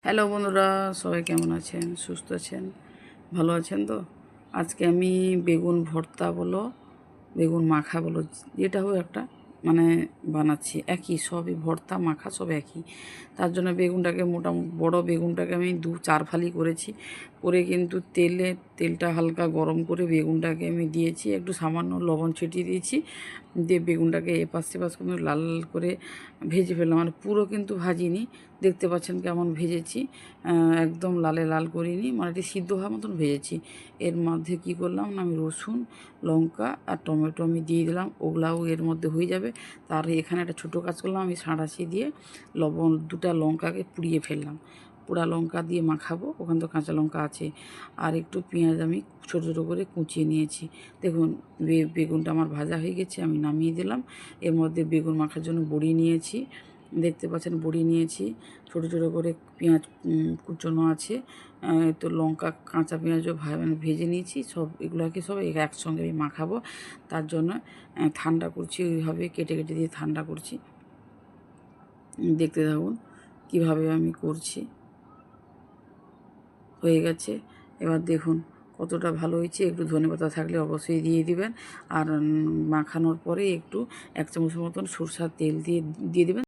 Hello বন্ধুরা, সবাই কেমন আছেন? সুস্থ আছেন? ভালো আছেন তো? আজকে আমি বেগুন ভর্তা বলো, বেগুন মাখা বলো, যেটা হোক একটা মানে বানাচ্ছি। একই, সবই ভর্তা মাখা সব একই। তার জন্য বেগুনটাকে বড় বেগুনটাকে আমি 2-4 ফালি করেছি। করে কিন্তু তেলটা হালকা গরম করে বেগুনটাকে আমি দিয়েছি, একটু সামান্য লবণ ছিটিয়ে দিয়েছি। দিয়ে বেগুনটাকে এপাশ সেপাশ কিন্তু লাল লাল করে ভেজে ফেললাম। আর পুরো কিন্তু ভাজিনি, দেখতে পাচ্ছেন কেমন ভেজেছি। একদম লালে লাল করিনি, মানে এটি সিদ্ধ হওয়ার মতন ভেজেছি। এর মধ্যে কি করলাম না, আমি রসুন, লঙ্কা আর টমেটো আমি দিয়ে দিলাম, ওগুলাও এর মধ্যে হয়ে যাবে। তার এখানে একটা ছোটো কাজ করলাম, আমি সাঁড়াশি দিয়ে লবণ 2টা লঙ্কাকে পুড়িয়ে ফেললাম। পোড়া লঙ্কা দিয়ে মাখাবো, ওখানে তো কাঁচা লঙ্কা আছে। আর একটু পেঁয়াজ আমি ছোটো ছোটো করে কুচিয়ে নিয়েছি। দেখুন বেগুনটা আমার ভাজা হয়ে গেছে, আমি নামিয়ে দিলাম। এর মধ্যে বেগুন মাখার জন্য বড়ি নিয়েছি, দেখতে পাচ্ছেন বড়ি নিয়েছি। ছোটো ছোটো করে পেঁয়াজ কুচোনো আছে। তো লঙ্কা, কাঁচা পেঁয়াজও ভেজে নিয়েছি। সব এগুলোকে সব একসঙ্গে আমি মাখাবো। তার জন্য ঠান্ডা করছি, ওইভাবে কেটে কেটে দিয়ে ঠান্ডা করছি। দেখতে থাকুন কীভাবে আমি করছি। হয়ে গেছে, এবার দেখুন কতটা ভালো হয়েছে। একটু ধনেপাতা থাকলে অবশ্যই দিয়ে দিবেন। আর মাখানোর পরে একটু 1 চামচ মতন সরষার তেল দিয়ে দিবেন।